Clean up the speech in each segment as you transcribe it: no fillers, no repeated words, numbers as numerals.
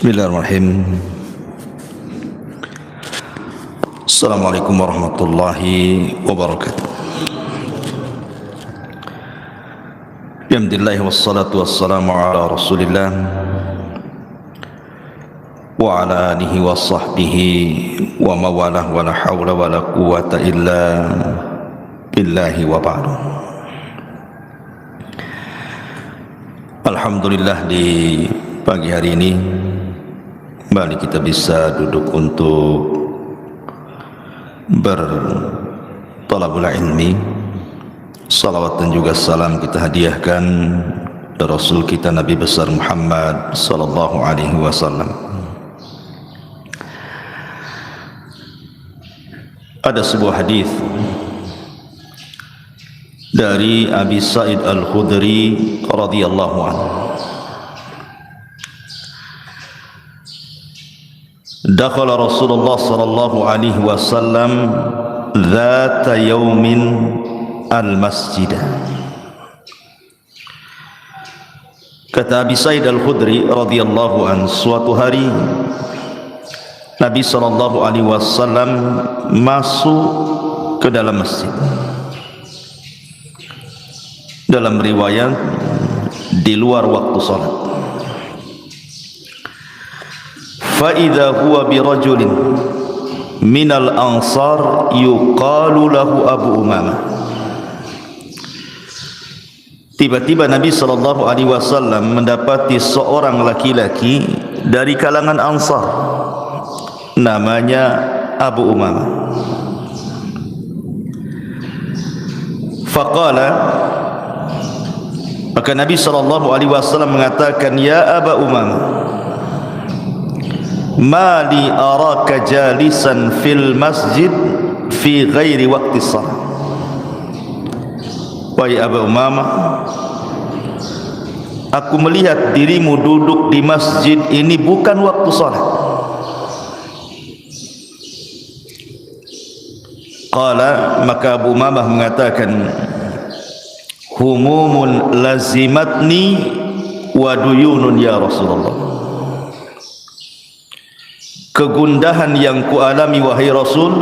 Bismillahirrahmanirrahim. Assalamualaikum warahmatullahi wabarakatuh. Alhamdulillah wassalatu wassalamu ala Rasulillah wa ala alihi wa sahbihi wa mawalah wa la hawla wa la quwwata illa billahi wa ba'du. Alhamdulillah, di pagi hari ini kembali kita bisa duduk untuk bertalabul ilmi. Salawat dan juga salam kita hadiahkan Rasul kita Nabi besar Muhammad sallallahu alaihi wasallam. Ada sebuah hadis dari Abi Sa'id Al-Khudri radhiyallahu anhu. Dakhala Rasulullah sallallahu alaihi wasallam dzata yaumin al-masjid. Kata Abi Sa'id Al-Khudri radhiyallahu anhu, suatu hari Nabi sallallahu alaihi wasallam masuk ke dalam masjid. Dalam riwayat di luar waktu salat. فَإِذَا هُوَ بِرَجُلٍ مِنَ الْأَنصَارِ يُقَالُ لَهُ أَبُو أُمَامَةَ. Tiba-tiba Nabi SAW mendapati seorang laki-laki dari kalangan Ansar, namanya Abu Umamah. Faqala, maka Nabi SAW mengatakan, ya Aba Umamah, ma li araka jalisan fil masjid fi ghairi waqti shalah. Wahai Abu Umamah, aku melihat dirimu duduk di masjid ini bukan waktu salat. Qala, maka Abu Umamah mengatakan, humumun lazimatni wa duyunun ya Rasulullah. Kegundahan yang kualami wahai Rasul,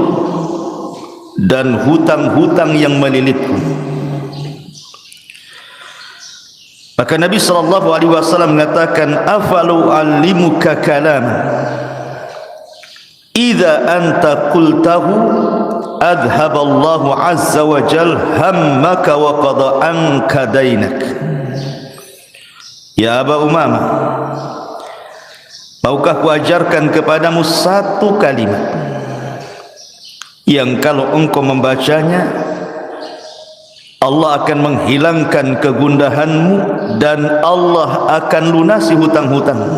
dan hutang-hutang yang melilitku. Maka Nabi SAW mengatakan, afalu alimuka kalam idza anta qultahu adhaballahu azza wa jal hammaka wa qada anka dainak. Ya Aba Umamah, maukah kuajarkan kepadamu satu kalimat yang kalau engkau membacanya Allah akan menghilangkan kegundahanmu dan Allah akan lunasi hutang-hutangmu.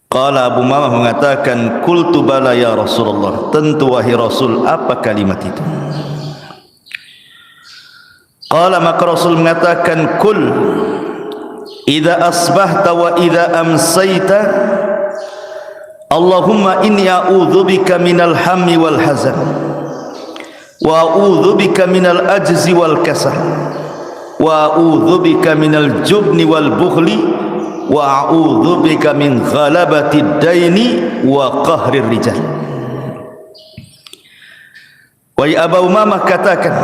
Qala, Abu Umamah mengatakan, qultu bala ya Rasulullah, tentu wahai Rasul, apa kalimat itu? Qala, maka Rasul mengatakan, kul idza asbahta wa idza amsayta Allahumma inni a'udzubika minal hammi wal hazan wa a'udzubika minal ajzi wal kasal wa a'udzubika minal jubni wal bukhli wa a'udzubika min ghalabatid daini wa qahrir rijal. Wahai Abu Umamah, katakan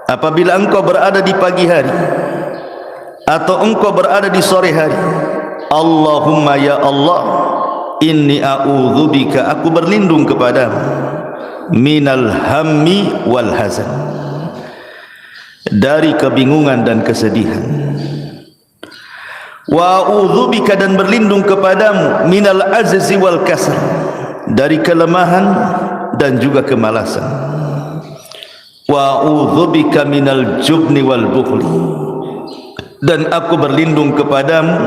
apabila engkau berada di pagi hari atau engkau berada di sore hari, Allahumma ya Allah, inni a'udzubika, aku berlindung kepadamu, minal hammi wal hazan, dari kebingungan dan kesedihan, wa a'udzubika, dan berlindung kepadamu, minal azzi wal kasal, dari kelemahan dan juga kemalasan, wa a'udzubika minal jubni wal bukhli, dan aku berlindung kepadamu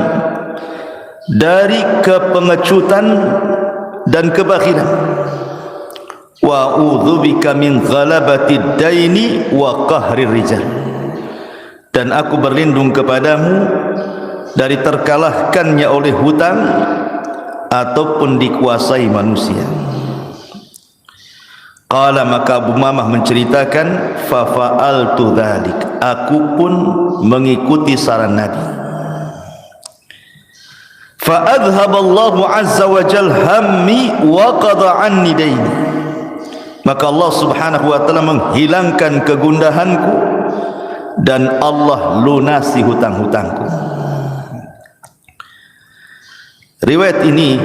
dari kepengecutan dan kebakhilan, wa a'udzubika min ghalabatid daini wa qahrir rijal, dan aku berlindung kepadamu dari terkalahkannya oleh hutang ataupun dikuasai manusia. Qala, maka Abu Umamah menceritakan, fa fa'altu dzalik, aku pun mengikuti saran Nabi. fa adhaballahu azza wa jal hammi wa qada anni daini, maka Allah subhanahu wa ta'ala menghilangkan kegundahanku dan Allah lunasi hutang-hutangku. Riwayat ini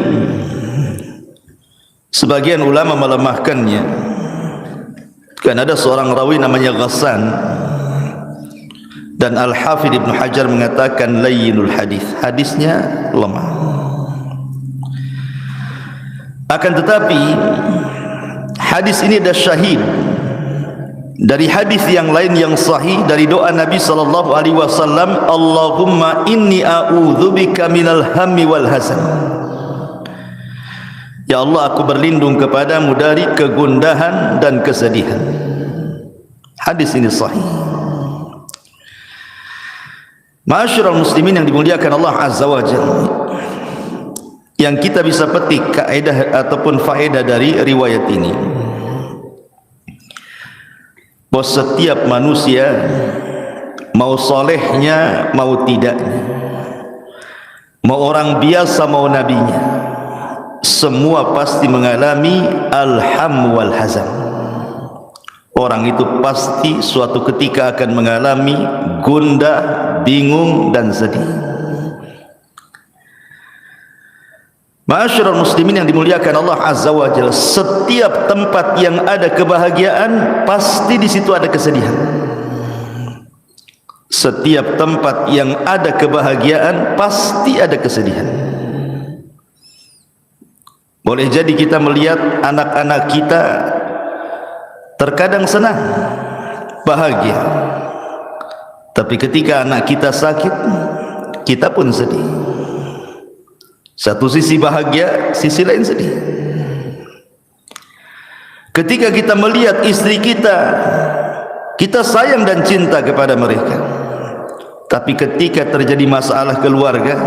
sebagian ulama melemahkannya, kan ada seorang rawi namanya Ghassan, dan Al-Hafidh Ibn Hajar mengatakan layyinul hadis, hadisnya lemah. Akan tetapi hadis ini ada syahid dari hadis yang lain yang sahih dari doa Nabi sallallahu alaihi wasallam, Allahumma inni a'udzubika minal hammi wal hazan. Ya Allah, aku berlindung kepadamu dari kegundahan dan kesedihan. Hadis ini sahih. Ma'asyiral muslimin yang dimuliakan Allah azza wa jalla, yang kita bisa petik kaidah ataupun faedah dari riwayat ini, bahwa setiap manusia, mau solehnya mau tidaknya, mau orang biasa mau nabinya, semua pasti mengalami alham wal hazan. Orang itu pasti suatu ketika akan mengalami gundah, bingung dan sedih. Ma'asyiral muslimin yang dimuliakan Allah azza wa jalla, setiap tempat yang ada kebahagiaan pasti di situ ada kesedihan. Setiap tempat yang ada kebahagiaan pasti ada kesedihan. Boleh jadi kita melihat anak-anak kita terkadang senang, bahagia, tapi ketika anak kita sakit, kita pun sedih. Satu sisi bahagia, sisi lain sedih. Ketika kita melihat istri kita, kita sayang dan cinta kepada mereka, tapi ketika terjadi masalah keluarga,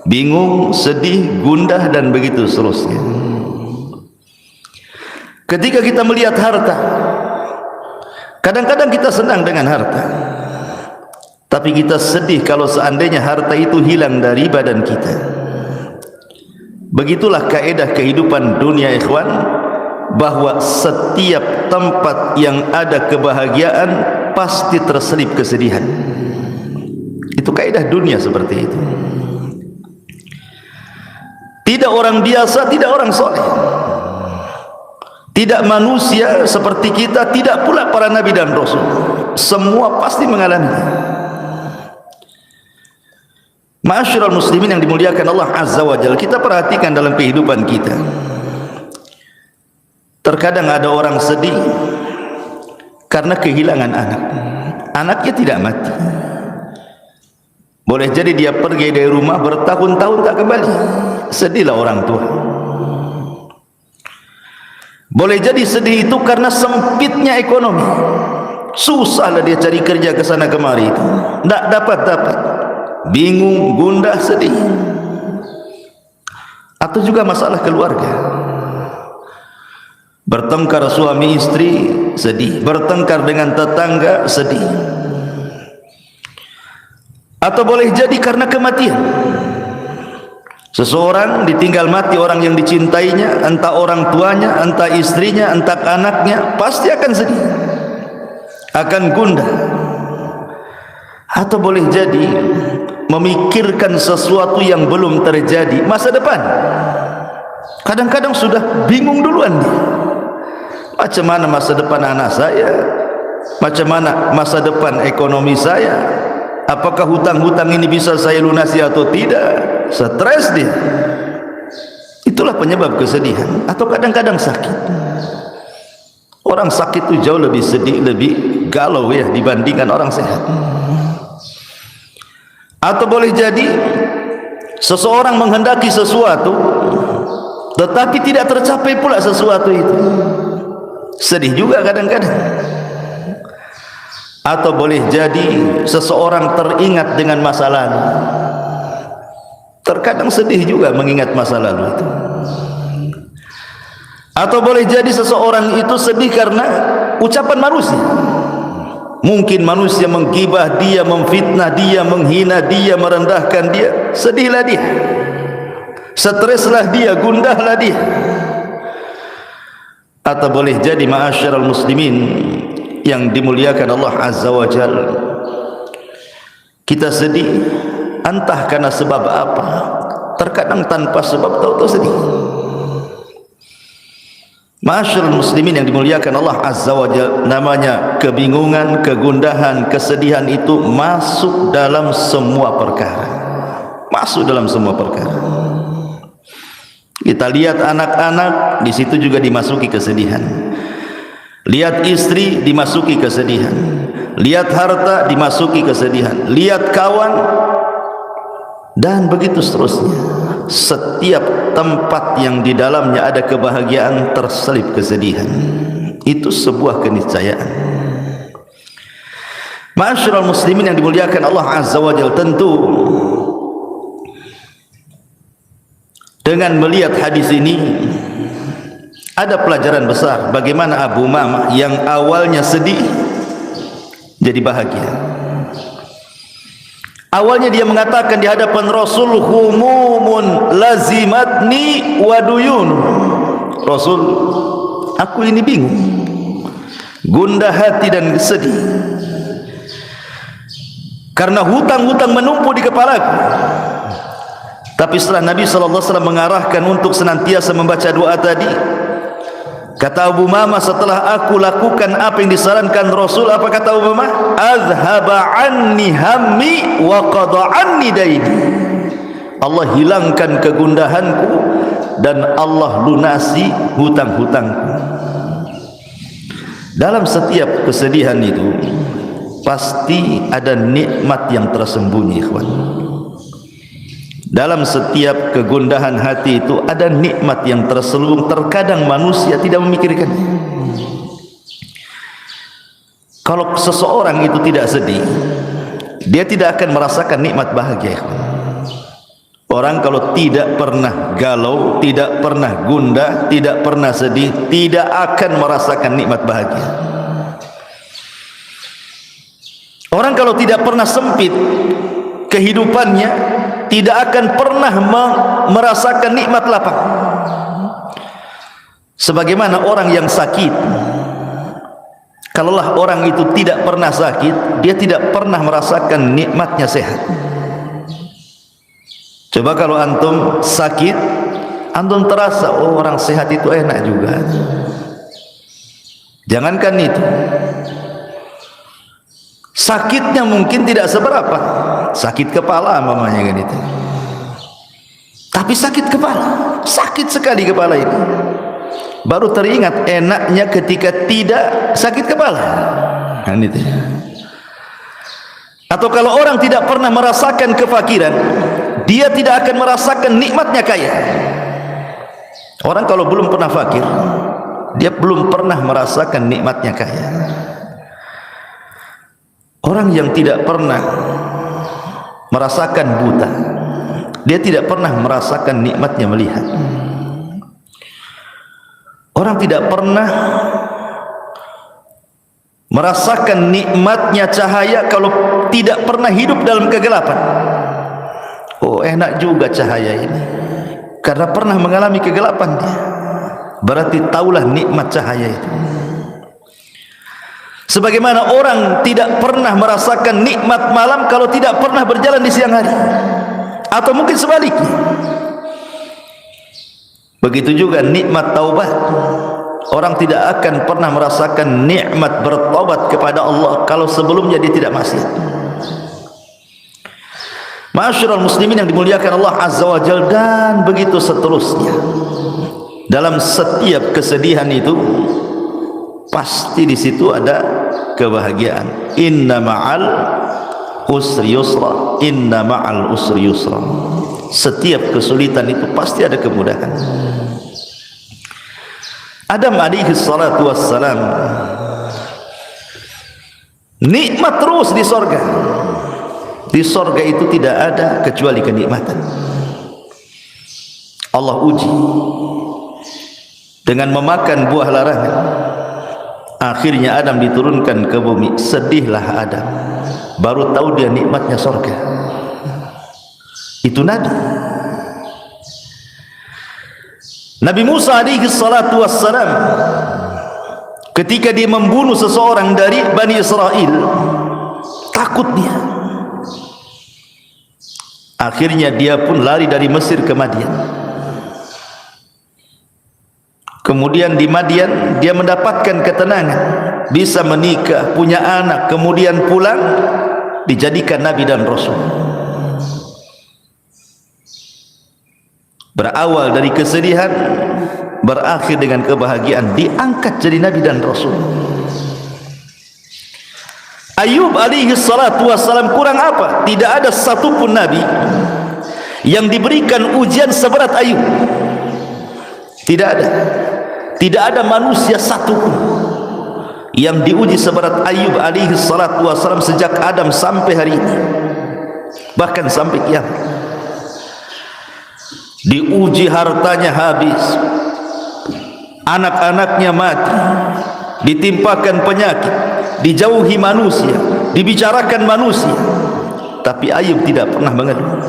bingung, sedih, gundah dan begitu seterusnya. Ketika kita melihat harta, kadang-kadang kita senang dengan harta, tapi kita sedih kalau seandainya harta itu hilang dari badan kita. Begitulah kaidah kehidupan dunia, ikhwan, bahwa setiap tempat yang ada kebahagiaan pasti terselip kesedihan. Itu kaidah dunia seperti itu. Tidak orang biasa, tidak orang soleh, tidak manusia seperti kita, tidak pula para nabi dan rasul, semua pasti mengalaminya. Ma'asyiral muslimin yang dimuliakan Allah azza wa jalla, kita perhatikan dalam kehidupan kita, terkadang ada orang sedih karena kehilangan anak. Anaknya tidak mati, boleh jadi dia pergi dari rumah bertahun-tahun tak kembali, sedihlah orang tua. Boleh jadi sedih itu karena sempitnya ekonomi, susahlah dia cari kerja ke sana kemari, itu tidak dapat, bingung, gundah, sedih. Atau juga masalah keluarga, bertengkar suami istri, sedih, bertengkar dengan tetangga, sedih. Atau boleh jadi karena kematian, seseorang ditinggal mati orang yang dicintainya, entah orang tuanya, entah istrinya, entah anaknya, pasti akan sedih, akan gundah. Atau boleh jadi memikirkan sesuatu yang belum terjadi, masa depan. Kadang-kadang sudah bingung duluan dia, macam mana masa depan anak saya, macam mana masa depan ekonomi saya, apakah hutang-hutang ini bisa saya lunasi atau tidak. Stres dia. Itulah penyebab kesedihan. Atau kadang-kadang sakit. Orang sakit itu jauh lebih sedih, lebih galau ya dibandingkan orang sehat. Atau boleh jadi seseorang menghendaki sesuatu tetapi tidak tercapai pula sesuatu itu, sedih juga kadang-kadang. Atau boleh jadi seseorang teringat dengan masa lalu, terkadang sedih juga mengingat masa lalu itu. Atau boleh jadi seseorang itu sedih karena ucapan manusia, Mungkin manusia menggibah dia, memfitnah dia, menghina dia, merendahkan dia. Sedihlah dia, streslah dia, gundahlah dia. Atau boleh jadi ma'asyiral muslimin yang dimuliakan Allah Azza wa Jalla, kita sedih entah karena sebab apa. Terkadang tanpa sebab, tahu-tahu sedih. Ma'asyiral muslimin yang dimuliakan Allah Azza wa Jalla, namanya kebingungan, kegundahan, kesedihan itu masuk dalam semua perkara. Masuk dalam semua perkara. Kita lihat anak-anak, di situ juga dimasuki kesedihan. Lihat istri, dimasuki kesedihan. Lihat harta, dimasuki kesedihan. Lihat kawan, dan begitu seterusnya. Setiap tempat yang di dalamnya ada kebahagiaan terselip kesedihan. Itu sebuah keniscayaan. Ma'asyiral muslimin yang dimuliakan Allah Azza wa Jalla, tentu dengan melihat hadis ini ada pelajaran besar bagaimana Abu Umamah yang awalnya sedih jadi bahagia. Awalnya dia mengatakan di hadapan Rasul, humumun lazimatni wa duyun. Rasul, aku ini bingung, gundah hati dan sedih karena hutang-hutang menumpuk di kepalaku. Tapi setelah Nabi SAW mengarahkan untuk senantiasa membaca doa tadi, kata Abu Umamah, setelah aku lakukan apa yang disarankan Rasul, apa kata Abu Umamah? Azhaba anni hammi wa qada anni daini. Allah hilangkan kegundahanku dan Allah lunasi hutang-hutangku. Dalam setiap kesedihan itu pasti ada nikmat yang tersembunyi, ikhwan. Dalam setiap kegundahan hati itu ada nikmat yang terselubung. Terkadang manusia tidak memikirkan. Kalau seseorang itu tidak sedih, dia tidak akan merasakan nikmat bahagia. Orang kalau tidak pernah galau, tidak pernah gundah, tidak pernah sedih, tidak akan merasakan nikmat bahagia. Orang kalau tidak pernah sempit kehidupannya, tidak akan pernah merasakan nikmat lapang. Sebagaimana orang yang sakit, kalaulah orang itu tidak pernah sakit, dia tidak pernah merasakan nikmatnya sehat. Coba kalau antum sakit, antum terasa, oh orang sehat itu enak juga. Jangankan itu, sakitnya mungkin tidak seberapa, sakit kepala mamanya kan itu. Tapi sakit kepala, sakit sekali kepala ini. Baru teringat enaknya ketika tidak sakit kepala. Kan itu. Atau kalau orang tidak pernah merasakan kefakiran, dia tidak akan merasakan nikmatnya kaya. Orang kalau belum pernah fakir, dia belum pernah merasakan nikmatnya kaya. Orang yang tidak pernah merasakan buta, dia tidak pernah merasakan nikmatnya melihat. Orang tidak pernah merasakan nikmatnya cahaya kalau tidak pernah hidup dalam kegelapan. Oh, enak juga cahaya ini, karena pernah mengalami kegelapan dia. Berarti taulah nikmat cahaya itu. Sebagaimana orang tidak pernah merasakan nikmat malam kalau tidak pernah berjalan di siang hari, atau mungkin sebaliknya. Begitu juga nikmat taubat. Orang tidak akan pernah merasakan nikmat bertaubat kepada Allah kalau sebelumnya dia tidak maksiat. Ma'asyiral muslimin yang dimuliakan Allah Azza wa Jalla, dan begitu seterusnya. Dalam setiap kesedihan itu pasti di situ ada kebahagiaan. Inna ma'al usri yusra, inna ma'al usri yusra. Setiap kesulitan itu pasti ada kemudahan. Adam alaihi salatu wassalam nikmat terus di sorga. Di sorga itu tidak ada kecuali kenikmatan. Allah uji dengan memakan buah larangan. Akhirnya Adam diturunkan ke bumi. Sedihlah Adam, baru tahu dia nikmatnya surga. Itu Nabi. Nabi Musa alaihi salatu wassalam, ketika dia membunuh seseorang dari Bani Israel, takut dia. Akhirnya dia pun lari dari Mesir ke Madian. Kemudian di Madian dia mendapatkan ketenangan, bisa menikah, punya anak, kemudian pulang dijadikan Nabi dan Rasul. Berawal dari kesedihan, berakhir dengan kebahagiaan, diangkat jadi Nabi dan Rasul. Ayub alaihi salatu wassalam kurang apa? Tidak ada satupun Nabi yang diberikan ujian seberat Ayub. Tidak ada. Tidak ada manusia satupun yang diuji seberat Ayub alaihi salatu wassalam sejak Adam sampai hari ini, bahkan sampai kiamat. Diuji hartanya habis, anak-anaknya mati, ditimpakan penyakit, dijauhi manusia, dibicarakan manusia, tapi Ayub tidak pernah mengeluh.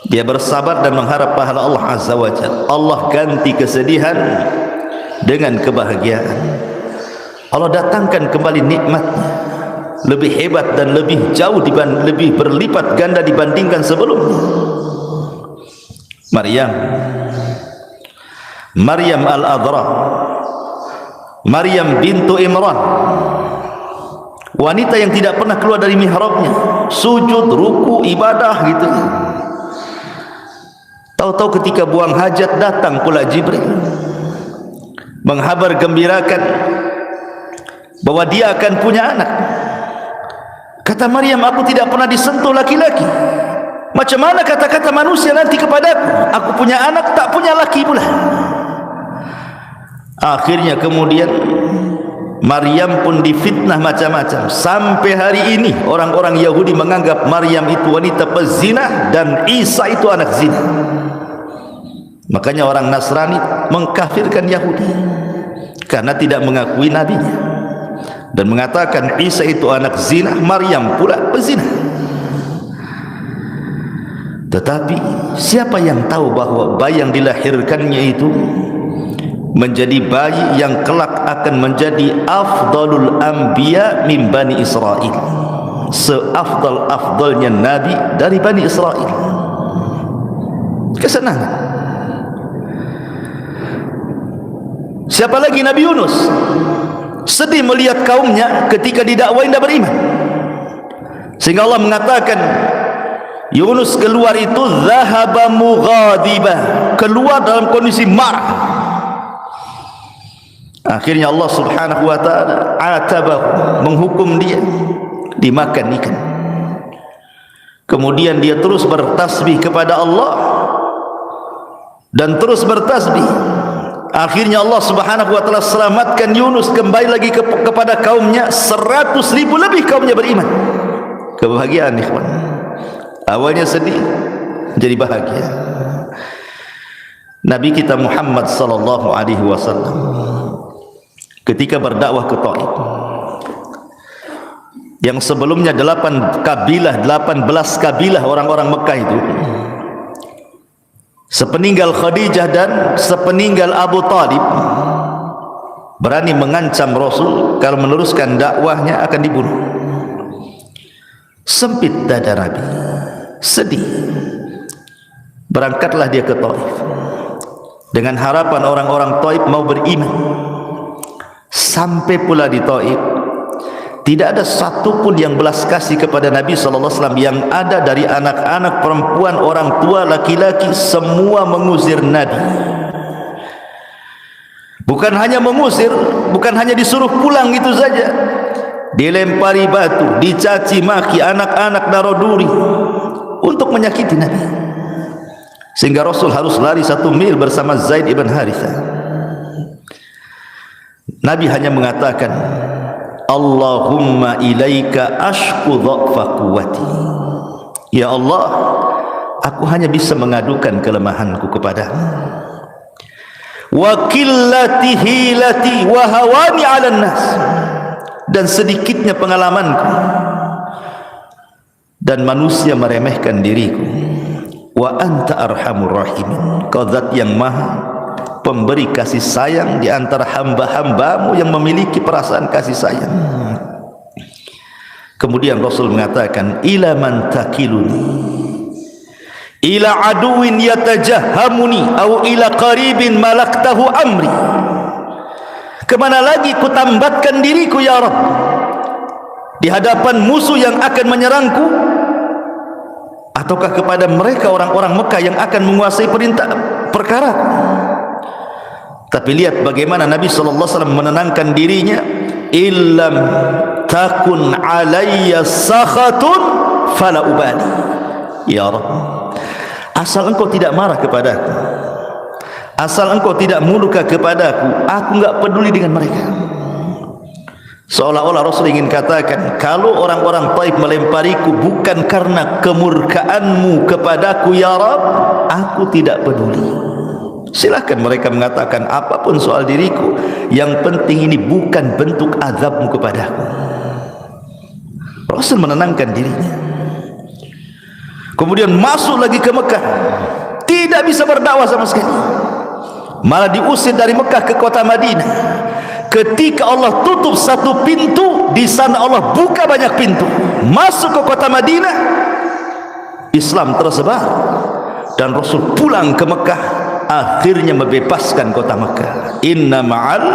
Dia bersabar dan mengharap pahala Allah Azza wa Jalla. Allah ganti kesedihan dengan kebahagiaan. Allah datangkan kembali nikmatnya, lebih hebat dan lebih jauh, lebih berlipat ganda dibandingkan sebelumnya. Maryam al-Adra, Maryam bintu Imran, wanita yang tidak pernah keluar dari mihrabnya, sujud, ruku, ibadah gitu. Tahu-tahu ketika buang hajat datang pula Jibril menghabar gembirakan bahwa dia akan punya anak. Kata Maryam, aku tidak pernah disentuh laki-laki. Macam mana kata-kata manusia nanti kepadaku? Aku punya anak, tak punya laki pula. Akhirnya kemudian Maryam pun difitnah macam-macam. Sampai hari ini orang-orang Yahudi menganggap Maryam itu wanita pezina dan Isa itu anak zina. Makanya orang Nasrani mengkafirkan Yahudi karena tidak mengakui nabinya dan mengatakan Isa itu anak zina, Maryam pula pezina. Tetapi siapa yang tahu bahwa bayi yang dilahirkannya itu menjadi bayi yang kelak akan menjadi afdalul anbiya min Bani Israel, seafdal-afdalnya nabi dari Bani Israel. Kesenangan. Siapa lagi? Nabi Yunus sedih melihat kaumnya ketika didakwain tidak beriman, sehingga Allah mengatakan Yunus keluar itu zahaba mughadiba, keluar dalam kondisi marah. Akhirnya Allah subhanahu wa ta'ala atabahu, menghukum dia dimakan ikan. Kemudian dia terus bertasbih kepada Allah dan terus bertasbih. Akhirnya Allah subhanahu wa ta'ala selamatkan Yunus, kembali lagi kepada kaumnya. 100.000 lebih kaumnya beriman. Kebahagiaan ikhwan. Awalnya sedih, jadi bahagia. Nabi kita Muhammad sallallahu alaihi wasallam ketika berdakwah ke Taif, yang sebelumnya 18 kabilah orang-orang Mekah itu, sepeninggal Khadijah dan sepeninggal Abu Talib, berani mengancam Rasul kalau meneruskan dakwahnya akan dibunuh. Sempit dada Nabi, sedih. Berangkatlah dia ke Taif dengan harapan orang-orang Taif mau beriman. Sampai pula di Taif, tidak ada satupun yang belas kasih kepada Nabi SAW. Yang ada dari anak-anak, perempuan, orang tua, laki-laki, semua mengusir Nabi. Bukan hanya mengusir, bukan hanya disuruh pulang gitu saja, dilempari batu, dicaci maki, anak-anak daro duri untuk menyakiti Nabi, sehingga Rasul harus lari 1 mil bersama Zaid ibn Harithah. Nabi hanya mengatakan, Allahumma ilaika ashku dha'fa quwwati. Ya Allah, aku hanya bisa mengadukan kelemahanku kepadamu. wa qillati hilati wa hawani 'alan nas, dan sedikitnya pengalamanku dan manusia meremehkan diriku. Wa anta arhamur rahimin, kau zat yang maha pemberi kasih sayang di antara hamba-hambamu yang memiliki perasaan kasih sayang. Kemudian Rasul mengatakan, ila man takiluni, ila aduwin yatajahhamuni, au ila qaribin malaktahu amri. Kemana lagi ku tambatkan diriku ya Rabb di hadapan musuh yang akan menyerangku, ataukah kepada mereka orang-orang Mekah yang akan menguasai perkara? Tapi lihat bagaimana Nabi SAW menenangkan dirinya. Illam takun alayya sakhatun fala ubali, ya Rabb, asal engkau tidak marah kepadaku, asal engkau tidak murka kepadaku, aku enggak peduli dengan mereka. Seolah-olah Rasul ingin katakan, kalau orang-orang Taif melempariku bukan karena kemurkaanmu kepadaku ya Rabb, aku tidak peduli. Silahkan mereka mengatakan apapun soal diriku, yang penting ini bukan bentuk azabmu kepadaku. Rasul menenangkan dirinya. Kemudian masuk lagi ke Mekah, tidak bisa berdakwah sama sekali, malah diusir dari Mekah ke kota Madinah. Ketika Allah tutup satu pintu, di sana Allah buka banyak pintu. Masuk ke kota Madinah, Islam tersebar, dan Rasul pulang ke Mekah, akhirnya membebaskan kota Mekah. Inna ma'al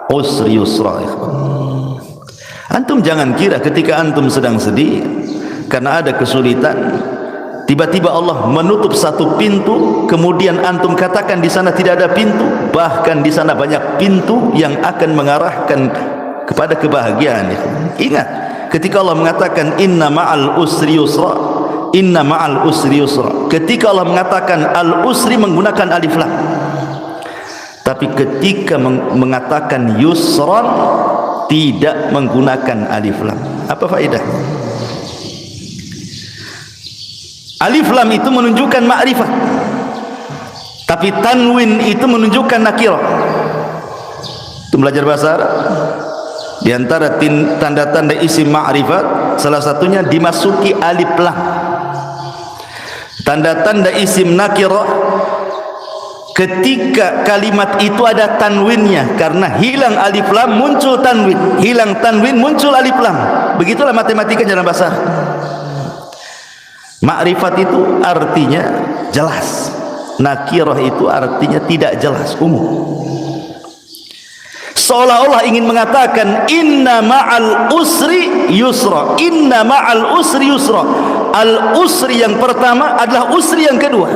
usri yusra. Antum jangan kira ketika antum sedang sedih karena ada kesulitan, tiba-tiba Allah menutup satu pintu, kemudian antum katakan di sana tidak ada pintu. Bahkan di sana banyak pintu yang akan mengarahkan kepada kebahagiaan. Ingat, ketika Allah mengatakan inna ma'al usri yusra, inna ma'al usri yusra, ketika Allah mengatakan al-usri menggunakan alif lam, tapi ketika mengatakan yusran tidak menggunakan alif lam. Apa faedahnya? Alif lam itu menunjukkan ma'rifat, tapi tanwin itu menunjukkan nakirah. Itu belajar bahasa Arab. Di antara tanda-tanda isim ma'rifat, salah satunya dimasuki alif lam. Tanda-tanda isim nakirah, ketika kalimat itu ada tanwinnya, karena hilang alif lam muncul tanwin, hilang tanwin muncul alif lam. Begitulah matematika dalam bahasa Arab. Ma'rifat itu artinya jelas, nakirah itu artinya tidak jelas, umum. Seolah-olah ingin mengatakan inna ma'al usri yusra, inna ma'al usri yusra. Al-usri yang pertama adalah usri yang kedua,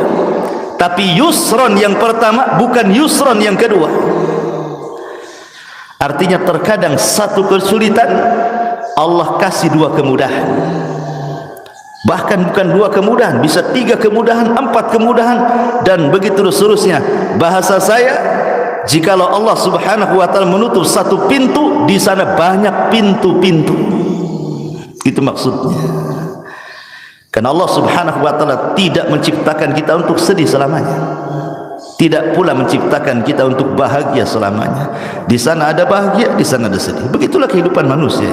tapi yusron yang pertama bukan yusron yang kedua. Artinya terkadang satu kesulitan Allah kasih dua kemudahan. Bahkan bukan dua kemudahan, bisa tiga kemudahan, empat kemudahan, dan begitu seterusnya. Bahasa saya, jikalau Allah Subhanahu wa ta'ala menutup satu pintu, di sana banyak pintu-pintu. Itu maksudnya. Karena Allah Subhanahu wa ta'ala tidak menciptakan kita untuk sedih selamanya, tidak pula menciptakan kita untuk bahagia selamanya. Di sana ada bahagia, di sana ada sedih. Begitulah kehidupan manusia.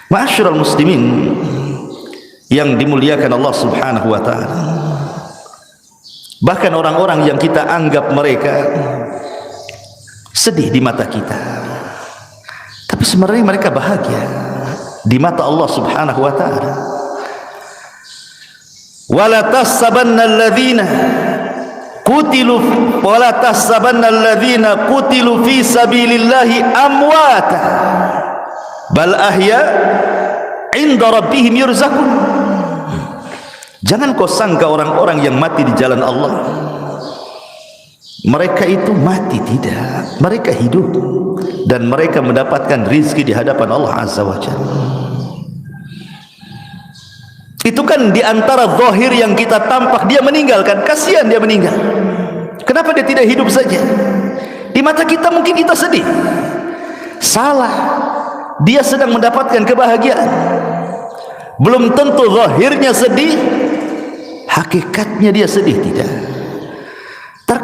Ma'asyiral muslimin yang dimuliakan Allah Subhanahu wa ta'ala. Bahkan orang-orang yang kita anggap mereka sedih di mata kita, tapi sebenarnya mereka bahagia di mata Allah Subhanahu wa ta'ala. Wala tahsabanna alladhina qutilu wala tahsabanna alladhina qutilu fi sabilillahi amwata bal ahya 'inda rabbihim yurzaqun. Jangan kau sangka orang-orang yang mati di jalan Allah mereka itu mati, tidak, mereka hidup dan mereka mendapatkan rizki di hadapan Allah Azza wa Jalla. Itu kan di antara zahir yang kita tampak, dia meninggalkan, kasihan dia meninggal. Kenapa dia tidak hidup saja? Di mata kita mungkin kita sedih. Salah, dia sedang mendapatkan kebahagiaan. Belum tentu zahirnya sedih, hakikatnya dia sedih, tidak.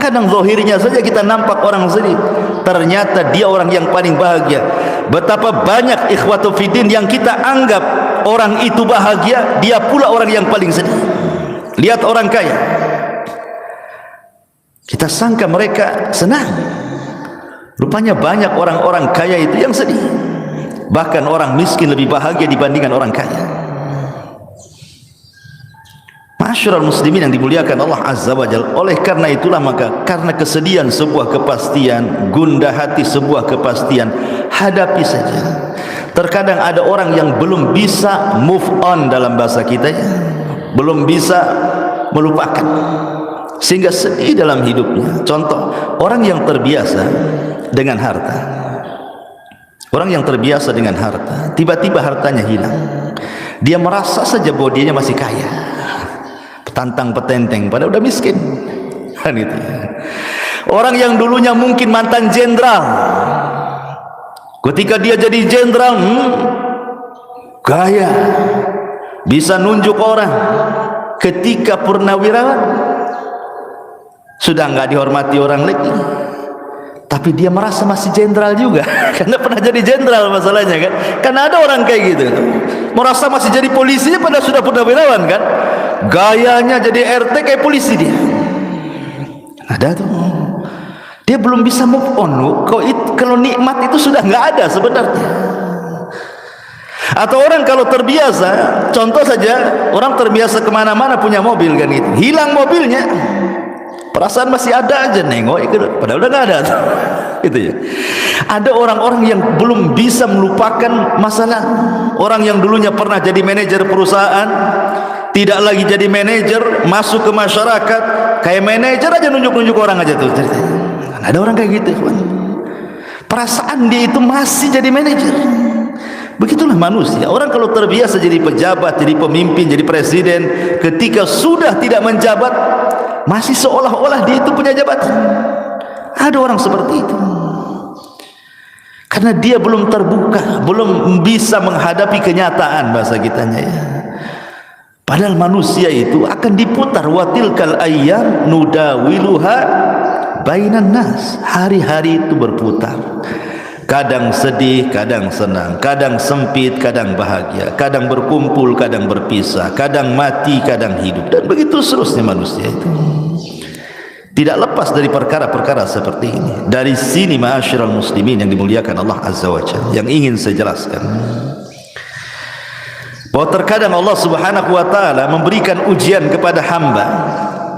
Kadang zahirnya saja kita nampak orang sedih, ternyata dia orang yang paling bahagia. Betapa banyak ikhwatu fiddin yang kita anggap orang itu bahagia, dia pula orang yang paling sedih. Lihat orang kaya, kita sangka mereka senang, rupanya banyak orang-orang kaya itu yang sedih. Bahkan orang miskin lebih bahagia dibandingkan orang kaya. Ma'asyiral muslimin yang dimuliakan Allah Azza wa Jalla, oleh karena itulah maka karena kesedihan sebuah kepastian, gundah hati sebuah kepastian, hadapi saja. Terkadang ada orang yang belum bisa move on dalam bahasa kita ya, belum bisa melupakan, sehingga sedih dalam hidupnya. Contoh, orang yang terbiasa dengan harta, orang yang terbiasa dengan harta, tiba-tiba hartanya hilang, dia merasa saja bahwa dia masih kaya, tantang petenteng, padahal udah miskin kan itu. Orang yang dulunya mungkin mantan jenderal, ketika dia jadi jenderal, gaya, bisa nunjuk orang. Ketika purnawirawan, sudah nggak dihormati orang lagi, tapi dia merasa masih jenderal juga karena pernah jadi jenderal. Masalahnya kan, karena ada orang kayak gitu, merasa masih jadi polisi padahal sudah purnawirawan kan, gayanya jadi RT kayak polisi dia. Ada tuh, dia belum bisa move on. Kalau nikmat itu sudah nggak ada sebenarnya. Atau orang kalau terbiasa, contoh saja, orang terbiasa kemana-mana punya mobil kan itu, hilang mobilnya, perasaan masih ada aja nengok, padahal udah nggak ada. Gitu ya. Ada orang-orang yang belum bisa melupakan masalah. Orang yang dulunya pernah jadi manajer perusahaan, tidak lagi jadi manajer, masuk ke masyarakat kayak manajer aja, nunjuk-nunjuk orang aja tuh. Ada orang kayak gitu, kawan. Perasaan dia itu masih jadi manajer. Begitulah manusia. Orang kalau terbiasa jadi pejabat, jadi pemimpin, jadi presiden, ketika sudah tidak menjabat, masih seolah-olah dia itu punya jabatan. Ada orang seperti itu, karena dia belum terbuka, belum bisa menghadapi kenyataan bahasa kitanya ya. Padahal manusia itu akan diputar, watilkal ayyam nudawiluha bainan nas. Hari-hari itu berputar, kadang sedih, kadang senang, kadang sempit, kadang bahagia, kadang berkumpul, kadang berpisah, kadang mati, kadang hidup, dan begitu seterusnya manusia itu. Tidak lepas dari perkara-perkara seperti ini. Dari sini ma'asyiral muslimin yang dimuliakan Allah Azza wa Jalla, yang ingin saya jelaskan, bahwa terkadang Allah Subhanahu wa taala memberikan ujian kepada hamba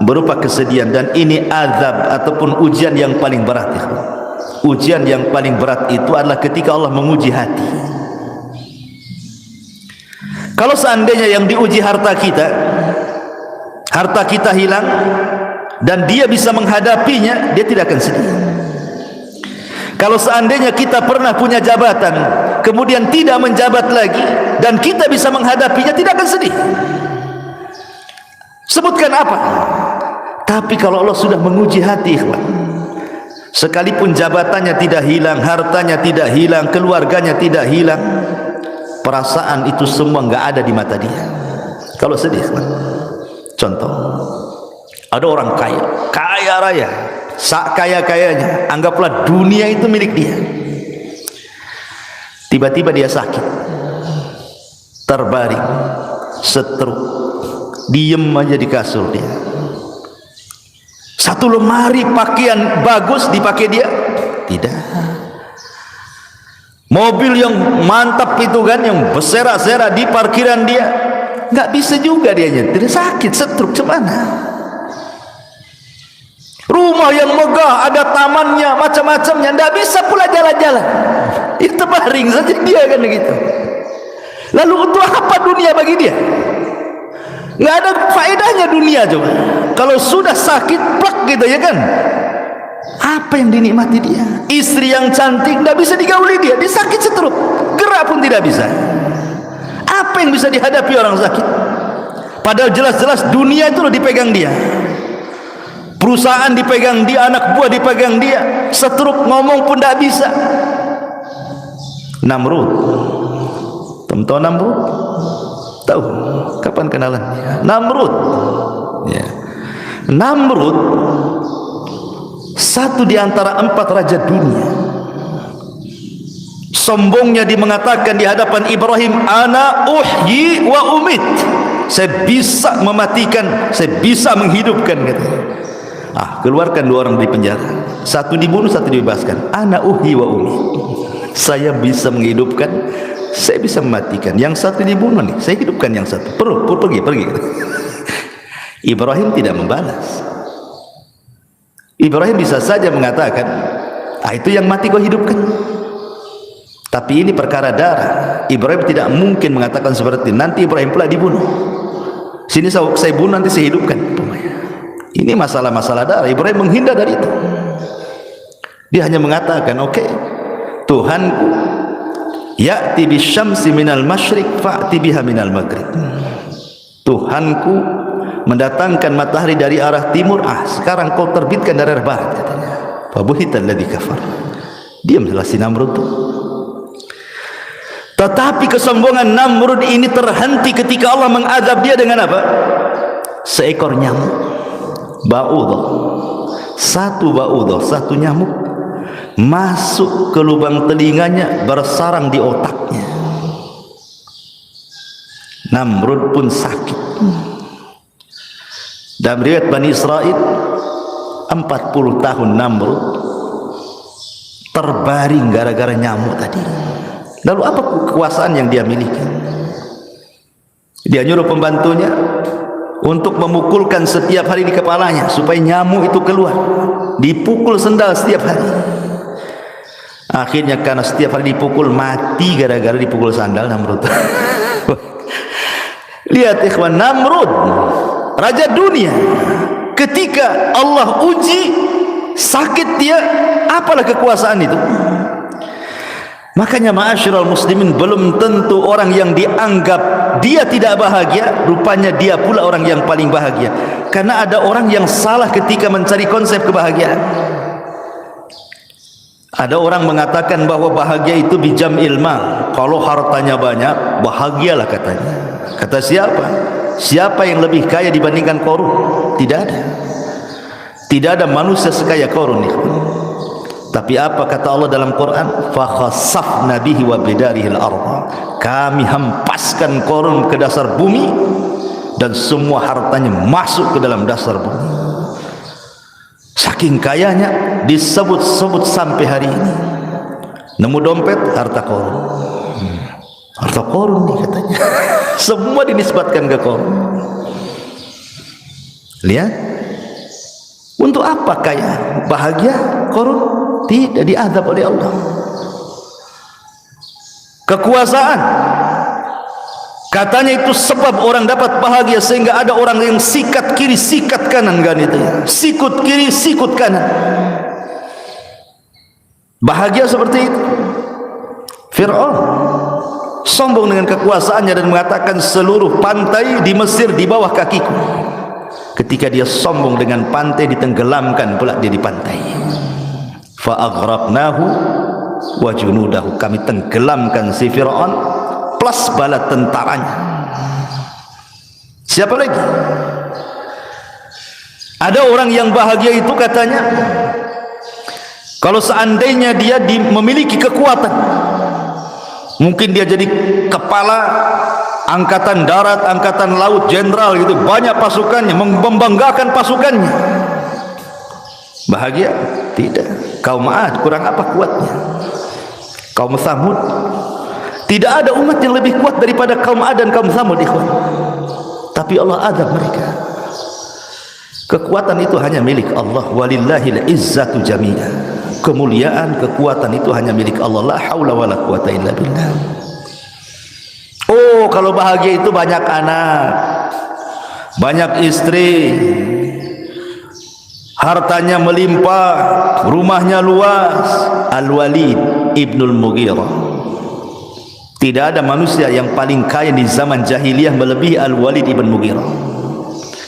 berupa kesedihan, dan ini azab ataupun ujian yang paling berat. Ujian yang paling berat itu adalah ketika Allah menguji hati. Kalau seandainya yang diuji harta kita hilang dan dia bisa menghadapinya, dia tidak akan sedih. Kalau seandainya kita pernah punya jabatan, kemudian tidak menjabat lagi, dan kita bisa menghadapinya, tidak akan sedih. Sebutkan apa? Tapi kalau Allah sudah menguji hati, ikhwan, sekalipun jabatannya tidak hilang, hartanya tidak hilang, keluarganya tidak hilang, perasaan itu semua nggak ada di mata dia. Kalau sedih, ikhwan. Contoh, ada orang kaya raya, sak kaya-kayanya, anggaplah dunia itu milik dia. Tiba-tiba dia sakit, terbaring, stroke, diem aja di kasur dia. Satu lemari pakaian bagus dipakai dia? Tidak. Mobil yang mantap itu kan, yang berserak-serak di parkiran dia, nggak bisa juga dia nyetir, sakit, stroke, gimana? Rumah yang megah, ada tamannya, macam-macamnya, tidak bisa pula jalan-jalan. Itu baring saja dia kan begitu. Lalu untuk apa dunia bagi dia? Nggak ada faedahnya dunia coba. Kalau sudah sakit, plak gitu ya kan. Apa yang dinikmati dia? Istri yang cantik tidak bisa digauli dia sakit stroke, gerak pun tidak bisa. Apa yang bisa dihadapi orang sakit? Padahal jelas-jelas dunia itu loh dipegang dia. Perusahaan dipegang dia, anak buah dipegang dia, stroke, ngomong pun tidak bisa. Namrud, tahu Namrud? Tahu? Kapan kenalan? Namrud. Ya. Namrud satu di antara 4 raja dunia. Sombongnya dia mengatakan di hadapan Ibrahim, ana uhyi wa umit, saya bisa mematikan, saya bisa menghidupkan, katanya. Keluarkan 2 orang dari penjara, satu dibunuh, satu dibebaskan. Ana uhyi wa umit, saya bisa menghidupkan, saya bisa mematikan. Yang satu dibunuh nih, saya hidupkan yang satu. Pergi. Ibrahim tidak membalas. Ibrahim bisa saja mengatakan, itu yang mati kau hidupkan. Tapi ini perkara darah. Ibrahim tidak mungkin mengatakan seperti itu. Nanti Ibrahim pula dibunuh. Sini saya bunuh, nanti saya hidupkan. Ini masalah-masalah darah. Ibrahim menghindar dari itu. Dia hanya mengatakan, oke, Tuhanku, ya'ti bisyamsi minal masyrik fa'ti biha minal maghrib. Tuhanku mendatangkan matahari dari arah timur, sekarang kau terbitkan dari arah barat, katanya. Fabuhital ladzi kafar. Diamlah si Namrud itu. Tetapi kesombongan Namrud ini terhenti ketika Allah mengazab dia dengan apa? Seekor nyamuk, ba'udah. Satu nyamuk masuk ke lubang telinganya, bersarang di otaknya. Namrud pun sakit. Dalam riwayat Bani Israel, 40 tahun Namrud terbaring gara-gara nyamuk tadi. Lalu apa kekuasaan yang dia miliki? Dia nyuruh pembantunya untuk memukulkan setiap hari di kepalanya supaya nyamuk itu keluar. Dipukul sendal setiap hari. Akhirnya karena setiap hari dipukul, mati gara-gara dipukul sandal Namrud. Lihat ikhwan, Namrud, raja dunia, ketika Allah uji, sakit dia, apalah kekuasaan itu? Makanya ma'asyiral muslimin, belum tentu orang yang dianggap dia tidak bahagia, rupanya dia pula orang yang paling bahagia. Karena ada orang yang salah ketika mencari konsep kebahagiaan. Ada orang mengatakan bahwa bahagia itu bijam ilma, kalau hartanya banyak, bahagialah katanya. Kata siapa? Siapa yang lebih kaya dibandingkan Qarun? Tidak ada. Tidak ada manusia sekaya Qarun. Tapi apa kata Allah dalam Quran? Fa khassafna bihi wa bidarihil ardh. Kami hempaskan Qarun ke dasar bumi dan semua hartanya masuk ke dalam dasar bumi. Saking kayanya, disebut-sebut sampai hari ini. Nemu dompet, harta Qarun. Harta Qarun nih katanya. Semua dinisbatkan ke Qarun. Lihat, untuk apa kaya? Bahagia Qarun? Tidak, diazab oleh Allah. Kekuasaan, katanya itu sebab orang dapat bahagia, sehingga ada orang yang sikat kiri sikat kanan, kan itu ya, sikut kiri sikut kanan, bahagia seperti itu. Fir'aun sombong dengan kekuasaannya dan mengatakan seluruh pantai di Mesir di bawah kakiku. Ketika dia sombong dengan pantai, ditenggelamkan pula dia di pantai. Fa aghraqnahu wa junudahu, kami tenggelamkan si Fir'aun plus bala tentaranya. Siapa lagi? Ada orang yang bahagia itu katanya, kalau seandainya dia memiliki kekuatan, mungkin dia jadi kepala angkatan darat, angkatan laut, jenderal gitu, banyak pasukannya, membanggakan pasukannya. Bahagia? Tidak. Kaum Ad kurang apa kuatnya? Kaum Samud, tidak ada umat yang lebih kuat daripada kaum Ad dan kaum Samud, ikhwan. Tapi Allah azab mereka. Kekuatan itu hanya milik Allah. Walillahil izzatu jami'ah. Kemuliaan, kekuatan itu hanya milik Allah. La haula wala quwata illa billah. Oh, kalau bahagia itu banyak anak, banyak istri, hartanya melimpah, rumahnya luas. Al-Walid ibnul Mughirah. Tidak ada manusia yang paling kaya di zaman jahiliyah melebihi Al-Walid ibn Mughirah.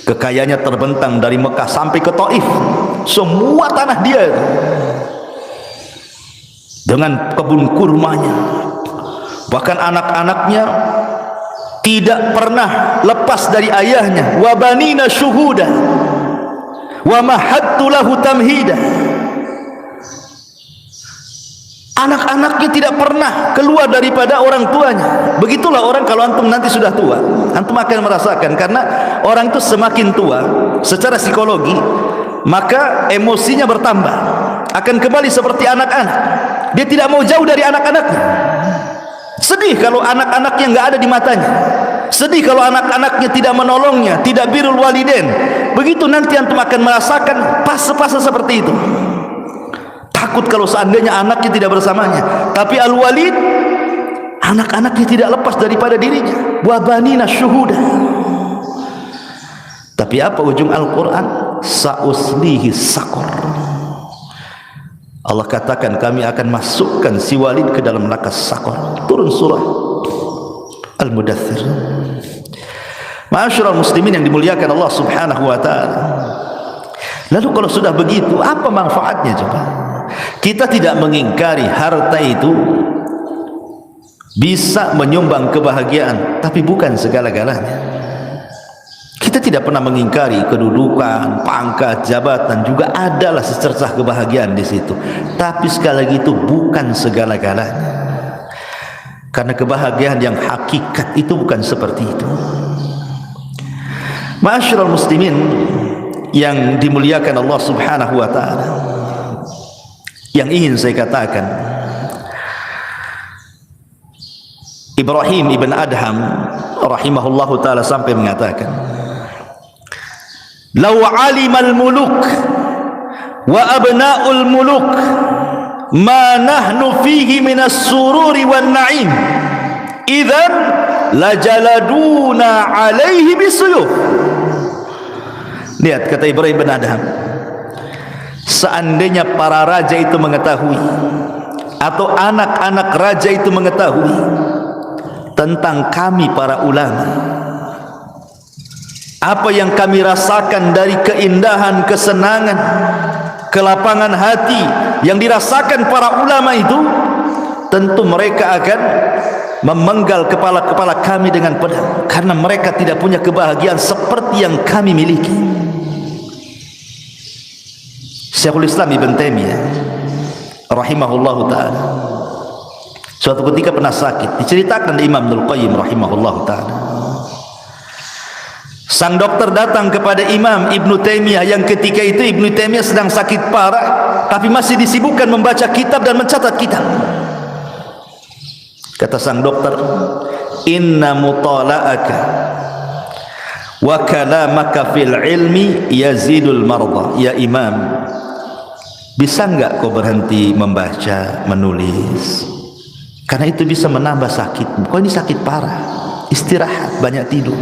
Kekayaannya terbentang dari Mekah sampai ke Taif, semua tanah dia itu, dengan kebun kurmanya. Bahkan anak-anaknya tidak pernah lepas dari ayahnya. Wa banina syuhuda wa mahattu lahu tamhida. Anak-anaknya tidak pernah keluar daripada orang tuanya. Begitulah orang kalau antum nanti sudah tua, antum akan merasakan. Karena orang itu semakin tua secara psikologi, maka emosinya bertambah, akan kembali seperti anak-anak. Dia tidak mau jauh dari anak-anaknya. Sedih kalau anak-anaknya nggak ada di matanya. Sedih kalau anak-anaknya tidak menolongnya, tidak birrul walidain. Begitu nanti antum akan merasakan fase-fase seperti itu. Takut kalau seandainya anaknya tidak bersamanya. Tapi al-walid, anak-anaknya tidak lepas daripada dirinya. Wa banina syuhuda. Tapi apa ujung Al-Quran? Sa'uslihi saqar. Allah katakan kami akan masukkan si walid ke dalam neraka saqar. Turun surah Al-Mudaththir. Ma'asyiral muslimin yang dimuliakan Allah Subhanahu wa taala. Lalu kalau sudah begitu, apa manfaatnya coba? Kita tidak mengingkari harta itu bisa menyumbang kebahagiaan, tapi bukan segala-galanya. Kita tidak pernah mengingkari kedudukan, pangkat, jabatan, juga adalah secercah kebahagiaan di situ. Tapi sekali lagi itu bukan segala-galanya. Karena kebahagiaan yang hakikat itu bukan seperti itu. Ma'asyiral muslimin yang dimuliakan Allah Subhanahu wa taala, yang ingin saya katakan, Ibrahim ibn Adham rahimahullahu taala sampai mengatakan, "Law 'alimal muluk wa abna'ul muluk ma nahnu fihi minas sururi wan na'im, idzan lajaladuna 'alaihi bisuyuf." Lihat kata Ibrahim bin Adham, seandainya para raja itu mengetahui, atau anak-anak raja itu mengetahui tentang kami para ulama, apa yang kami rasakan dari keindahan, kesenangan, kelapangan hati yang dirasakan para ulama itu, tentu mereka akan memenggal kepala-kepala kami dengan pedang, karena mereka tidak punya kebahagiaan seperti yang kami miliki. Syekhul Islam Ibn Taimiyah rahimahullahu ta'ala suatu ketika pernah sakit. Diceritakan dari Imam Ibnul Qayyim rahimahullahu ta'ala, sang dokter datang kepada Imam Ibn Taimiyah yang ketika itu Ibn Taimiyah sedang sakit parah, tapi masih disibukkan membaca kitab dan mencatat kitab. Kata sang dokter, "Inna mutala'aka wa kalamaka fil ilmi yazidul marda." Ya Imam, bisa enggak kau berhenti membaca, menulis? Karena itu bisa menambah sakit. Kau ini sakit parah, istirahat, banyak tidur.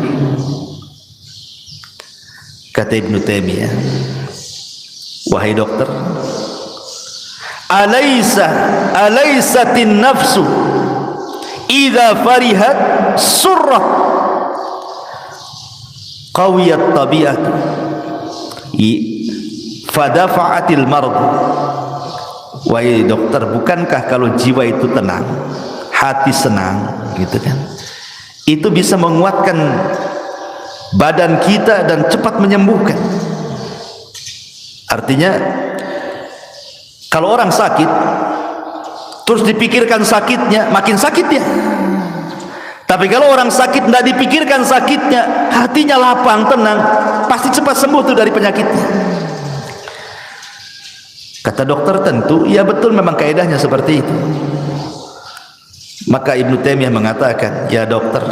Kata Ibnu Taimiyah, wahai dokter, alaisatin nafsu idza farihat surrat qawiyat tabi'at fadafa'atil marad. Wahai dokter, bukankah kalau jiwa itu tenang, hati senang, gitu kan, itu bisa menguatkan badan kita dan cepat menyembuhkan. Artinya kalau orang sakit terus dipikirkan sakitnya, makin sakit ya. Tapi kalau orang sakit tidak dipikirkan sakitnya, hatinya lapang, tenang, pasti cepat sembuh tuh dari penyakitnya. Kata dokter, tentu ya betul, memang kaidahnya seperti itu. Maka Ibnu Taimiyah mengatakan, ya dokter,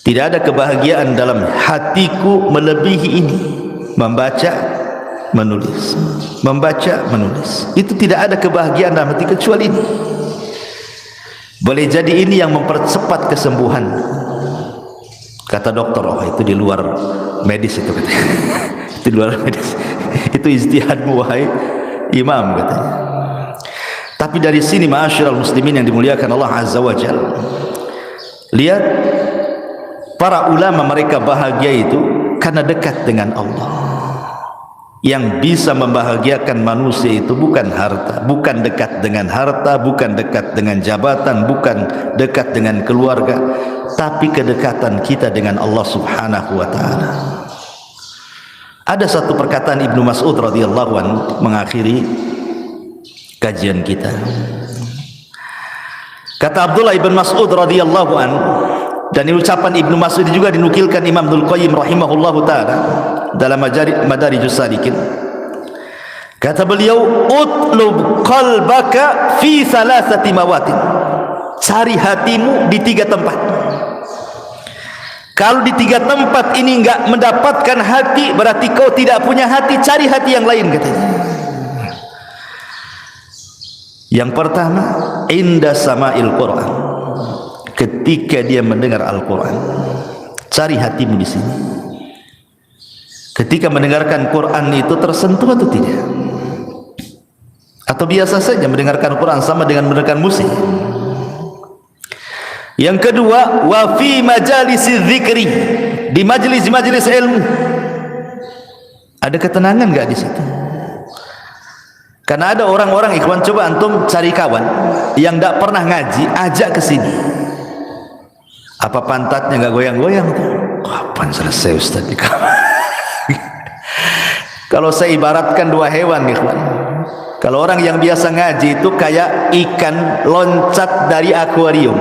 tidak ada kebahagiaan dalam hatiku melebihi ini, membaca, menulis, membaca, menulis. Itu tidak ada kebahagiaan dalam hati kecuali ini. Boleh jadi ini yang mempercepat kesembuhan. Kata dokter, oh itu di luar medis itu katanya. Itu di luar medis. Itu ijtihadmu wahai imam katanya. Tapi dari sini ma'asyiral muslimin yang dimuliakan Allah Azza wa Jalla, lihat para ulama, mereka bahagia itu karena dekat dengan Allah. Yang bisa membahagiakan manusia itu bukan harta, bukan dekat dengan harta, bukan dekat dengan jabatan, bukan dekat dengan keluarga, tapi kedekatan kita dengan Allah Subhanahu wa taala. Ada satu perkataan Ibnu Mas'ud radhiyallahu anhu mengakhiri kajian kita. Kata Abdullah ibn Mas'ud radhiyallahu an, dan ucapan Ibnu Mas'ud juga dinukilkan Imam Ibnul Qayyim rahimahullahu taala dalam Madarijus Salikin. Kata beliau, utlub qalbaka fi thalathati mawatin. Cari hatimu di 3 tempat. Kalau di 3 tempat ini enggak mendapatkan hati, berarti kau tidak punya hati. Cari hati yang lain, katanya. Yang pertama, inda sama'il Quran. Ketika dia mendengar Al-Quran, cari hatimu di sini. Ketika mendengarkan Quran itu tersentuh atau tidak? Atau biasa saja mendengarkan Quran sama dengan mendengarkan musik? Yang kedua, wa fi majalisi dzikri, di majelis-majelis ilmu. Ada ketenangan enggak di situ? Karena ada orang-orang, ikhwan, coba antum cari kawan yang tidak pernah ngaji, ajak ke sini. Apa pantatnya enggak goyang-goyang tuh? Kapan selesai Ustaz di kamar? Kalau saya ibaratkan 2 hewan, ikhwan. Kalau orang yang biasa ngaji itu kayak ikan loncat dari akuarium.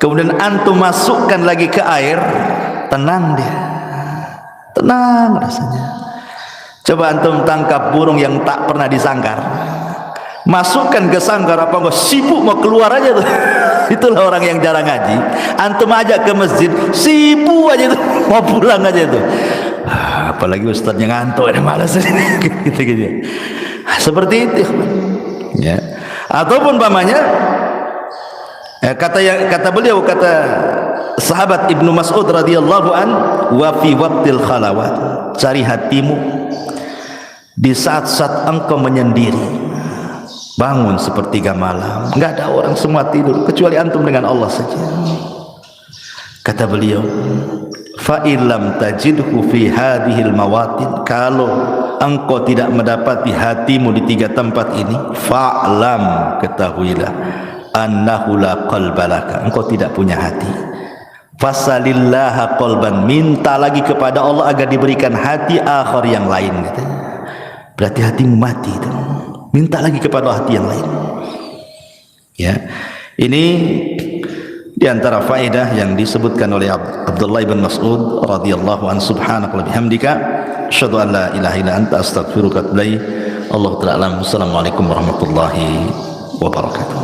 Kemudian antum masukkan lagi ke air, tenang dia. Tenang rasanya. Coba antum tangkap burung yang tak pernah disangkar. Masukkan ke sangkar, apa enggak sibuk mau keluar aja tuh. Itulah orang yang jarang ngaji. Antum ajak ke masjid, sibuk aja tuh, mau pulang aja tuh. Apalagi ustadznya ngantuk, ada malas gitu. Seperti itu, ya. Ataupun pamannya, kata beliau, kata sahabat Ibnu Mas'ud radhiyallahu an, wa fi waqtil khalawat, cari hatimu di saat-saat engkau menyendiri. Bangun sepertiga malam, enggak ada orang, semua tidur kecuali antum dengan Allah saja. Kata beliau, fa illam tajidhu fi hadhil mawatin, kalau engkau tidak mendapati hatimu di 3 tempat ini, fa'lam, ketahuilah, annahu la qalba laka, engkau tidak punya hati. Fasalillaha qalban, minta lagi kepada Allah agar diberikan hati akhar yang lain, katanya. Berarti hatimu mati itu. Minta lagi kepada hati yang lain. Ya, ini di antara faedah yang disebutkan oleh Abdullah bin Mas'ud radhiyallahu an. Subhanaka wa bihamdika asyhadu an la ilaha illa anta astaghfiruka wa atubu ilaik. Allahu ta'ala alam. Assalamualaikum warahmatullahi wabarakatuh.